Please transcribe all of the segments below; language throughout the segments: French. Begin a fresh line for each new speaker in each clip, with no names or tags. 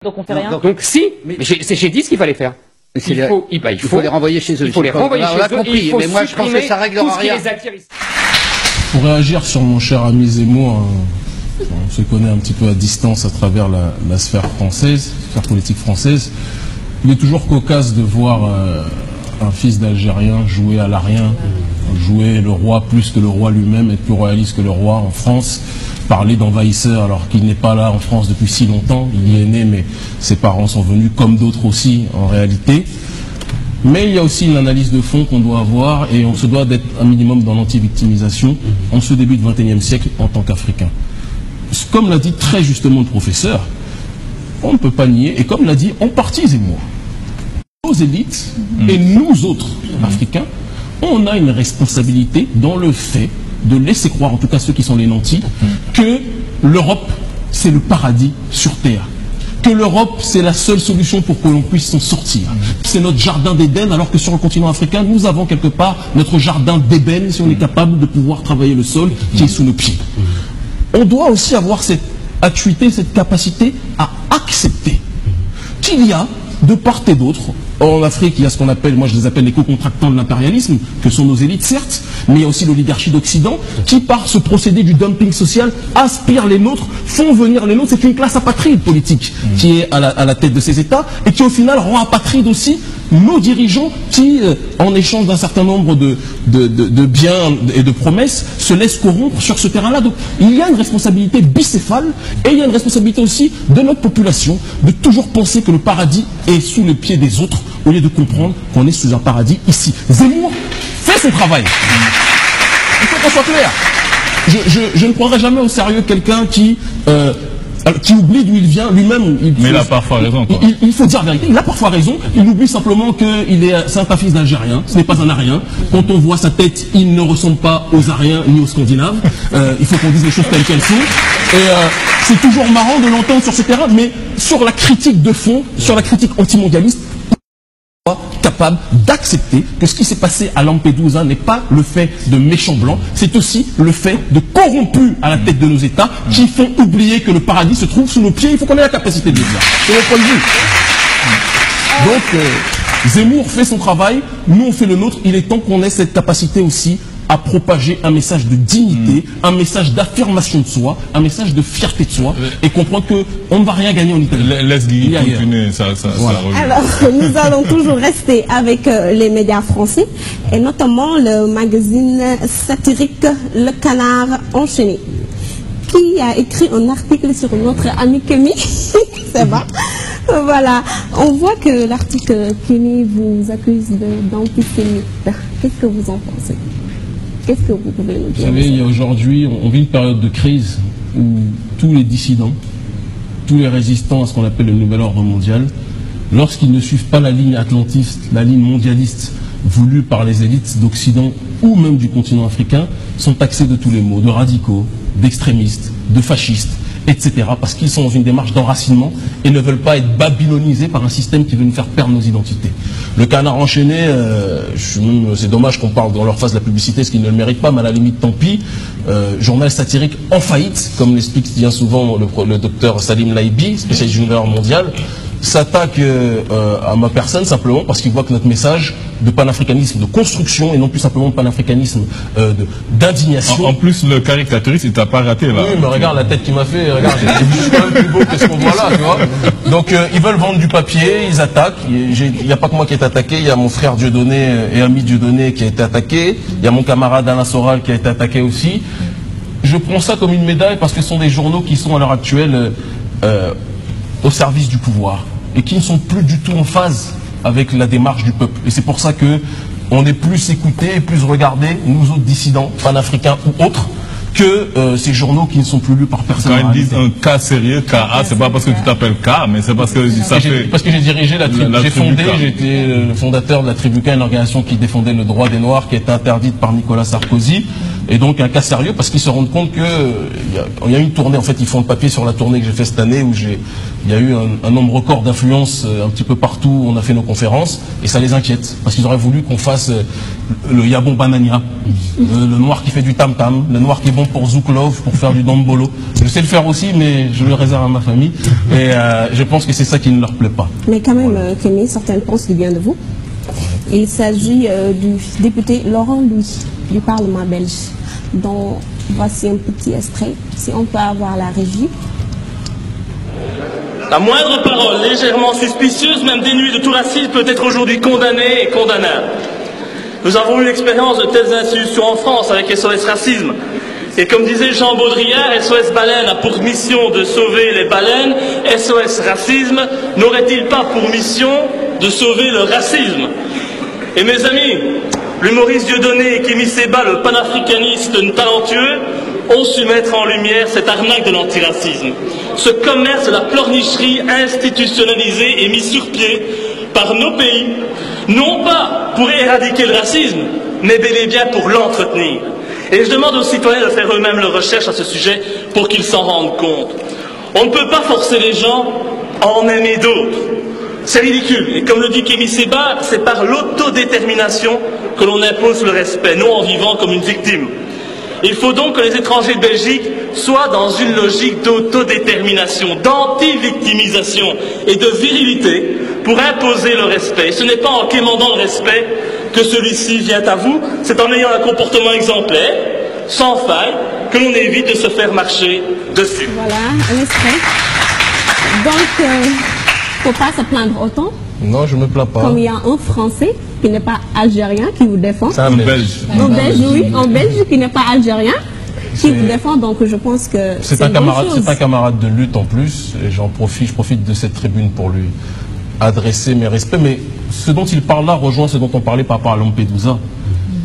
Donc on fait rien.
Donc si, mais c'est chez 10 qu'il fallait faire. Il faut les renvoyer chez eux. Il faut les renvoyer chez eux. On l'a compris, mais moi je pense que ça réglera rien.
Pour réagir sur mon cher ami Zemmour, on se connaît un petit peu à distance à travers la sphère française, sphère politique française. Il est toujours cocasse de voir un fils d'Algérien jouer à l'arien, jouer le roi plus que le roi lui-même, être plus royaliste que le roi en France, parler d'envahisseur alors qu'il n'est pas là en France depuis si longtemps. Il y est né, mais ses parents sont venus comme d'autres aussi en réalité. Mais il y a aussi une analyse de fond qu'on doit avoir et on se doit d'être un minimum dans l'anti-victimisation en ce début du XXIe siècle en tant qu'Africain. Comme l'a dit très justement le professeur, on ne peut pas nier, et comme l'a dit en partie Zemmour, nos élites et nous autres Africains, on a une responsabilité dans le fait de laisser croire, en tout cas ceux qui sont les nantis, que l'Europe c'est le paradis sur terre. Que l'Europe, c'est la seule solution pour que l'on puisse s'en sortir. C'est notre jardin d'Éden, alors que sur le continent africain, nous avons quelque part notre jardin d'ébène, si on est capable de pouvoir travailler le sol qui est sous nos pieds. On doit aussi avoir cette acuité, cette capacité à accepter qu'il y a, de part et d'autre, en Afrique, il y a ce qu'on appelle, moi je les appelle les co-contractants de l'impérialisme, que sont nos élites certes, mais il y a aussi l'oligarchie d'Occident, qui par ce procédé du dumping social, aspirent les nôtres, font venir les nôtres. C'est une classe apatride politique qui est à la tête de ces États, et qui au final rend apatride aussi nos dirigeants qui, en échange d'un certain nombre de biens et de promesses, se laissent corrompre sur ce terrain-là. Donc il y a une responsabilité bicéphale, et il y a une responsabilité aussi de notre population, de toujours penser que le paradis est sous le pied des autres, au lieu de comprendre qu'on est sous un paradis ici. Zemmour fait son travail. Il faut qu'on soit clair. Je ne prendrai jamais au sérieux quelqu'un qui oublie d'où il vient lui-même.
Mais il a parfois raison.
Il faut dire la vérité. Il a parfois raison. Il oublie simplement c'est un fils d'Algérien. Ce n'est pas un Arien. Quand on voit sa tête, il ne ressemble pas aux Ariens ni aux Scandinaves. Il faut qu'on dise les choses telles qu'elles sont. Et c'est toujours marrant de l'entendre sur ce terrain, mais sur la critique de fond, sur la critique antimondialiste, capable d'accepter que ce qui s'est passé à Lampedusa n'est pas le fait de méchants blancs, c'est aussi le fait de corrompus à la tête de nos États qui font oublier que le paradis se trouve sous nos pieds. Il faut qu'on ait la capacité de le dire. C'est mon point de vue. Donc, Zemmour fait son travail, nous on fait le nôtre. Il est temps qu'on ait cette capacité aussi à propager un message de dignité, un message d'affirmation de soi, un message de fierté de soi, et comprendre qu'on ne va rien gagner en Italie.
Laisse Guy continuer,
voilà. Alors, nous allons toujours rester avec les médias français, et notamment le magazine satirique Le Canard Enchaîné, qui a écrit un article sur notre ami Kémy. C'est bon. Voilà, on voit que l'article Kémy vous accuse d'antisémite. Qu'est-ce que vous en pensez? Qu'est-ce que vous pouvez nous dire?
Vous savez, aujourd'hui, on vit une période de crise où tous les dissidents, tous les résistants à ce qu'on appelle le nouvel ordre mondial, lorsqu'ils ne suivent pas la ligne atlantiste, la ligne mondialiste voulue par les élites d'Occident ou même du continent africain, sont taxés de tous les maux, de radicaux, d'extrémistes, de fascistes, etc. Parce qu'ils sont dans une démarche d'enracinement et ne veulent pas être babylonisés par un système qui veut nous faire perdre nos identités. Le Canard Enchaîné, c'est dommage qu'on parle dans leur face de la publicité, parce qu'ils ne le méritent pas, mais à la limite, tant pis. Journal satirique en faillite, comme l'explique bien souvent le docteur Salim Laïbi, spécialiste du nouvel ordre mondial, s'attaque à ma personne simplement parce qu'il voit que notre message de panafricanisme, de construction, et non plus simplement de panafricanisme d'indignation.
En plus, le caricaturiste, il t'a pas raté là.
Oui, mais regarde la tête qu'il m'a fait, regarde, je suis quand même plus beau que ce qu'on voit là, tu vois. Donc ils veulent vendre du papier, ils attaquent. Il n'y a pas que moi qui est attaqué, il y a mon frère Dieudonné et ami Dieudonné qui a été attaqué, il y a mon camarade Alain Soral qui a été attaqué aussi. Je prends ça comme une médaille parce que ce sont des journaux qui sont à l'heure actuelle au service du pouvoir et qui ne sont plus du tout en phase avec la démarche du peuple. Et c'est pour ça que on est plus écoutés et plus regardés, nous autres dissidents, panafricains ou autres, que ces journaux qui ne sont plus lus par personne.
Quand ils disent un cas sérieux, KA, c'est pas parce que tu t'appelles K, mais c'est parce que ça fait...
Parce que j'ai dirigé la tribu, j'ai été le fondateur de la tribu K, une organisation qui défendait le droit des Noirs, qui a été interdite par Nicolas Sarkozy. Et donc un cas sérieux parce qu'ils se rendent compte qu'il y a une tournée, en fait ils font le papier sur la tournée que j'ai fait cette année où il y a eu un nombre record d'influence un petit peu partout où on a fait nos conférences et ça les inquiète parce qu'ils auraient voulu qu'on fasse le Yabon Banania, le noir qui fait du tam-tam, le noir qui est bon pour Zouk Love, pour faire du Dombolo. Je sais le faire aussi mais je le réserve à ma famille et je pense que c'est ça qui ne leur plaît pas.
Mais quand même, Kémy, certaines pensent du bien de vous. Il s'agit du député Laurent Louis du Parlement belge, dont voici un petit extrait, si on peut avoir la régie.
La moindre parole légèrement suspicieuse, même dénuée de tout racisme, peut être aujourd'hui condamnée et condamnable. Nous avons eu l'expérience de telles institutions en France avec SOS Racisme. Et comme disait Jean Baudrillard, SOS Baleine a pour mission de sauver les baleines. SOS Racisme n'aurait-il pas pour mission de sauver le racisme? Et mes amis, l'humoriste Dieudonné et Kémy Séba, le panafricaniste talentueux, ont su mettre en lumière cette arnaque de l'antiracisme. Ce commerce de la pleurnicherie institutionnalisé et mis sur pied par nos pays, non pas pour éradiquer le racisme, mais bel et bien pour l'entretenir. Et je demande aux citoyens de faire eux-mêmes leurs recherches à ce sujet pour qu'ils s'en rendent compte. On ne peut pas forcer les gens à en aimer d'autres. C'est ridicule. Et comme le dit Kémy Séba, c'est par l'autodétermination que l'on impose le respect, non en vivant comme une victime. Il faut donc que les étrangers de Belgique soient dans une logique d'autodétermination, d'anti-victimisation et de virilité pour imposer le respect. Et ce n'est pas en quémandant le respect que celui-ci vient à vous, c'est en ayant un comportement exemplaire, sans faille, que l'on évite de se faire marcher dessus.
Voilà, un extrait. Donc, faut pas se plaindre autant.
Non, je me plains pas.
Comme il y a un Français qui n'est pas algérien qui vous défend.
C'est un Belge.
Un Belge, oui, un Belge qui n'est pas algérien qui vous défend. Donc je pense que c'est un
camarade de lutte en plus. Et je profite de cette tribune pour lui adresser mes respects. Mais ce dont il parle là rejoint ce dont on parlait par rapport à Lampedusa.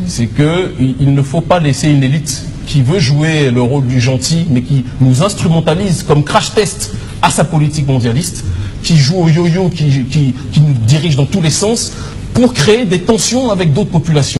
C'est qu'il ne faut pas laisser une élite qui veut jouer le rôle du gentil, mais qui nous instrumentalise comme crash test à sa politique mondialiste, qui joue au yo-yo, qui nous dirige dans tous les sens, pour créer des tensions avec d'autres populations.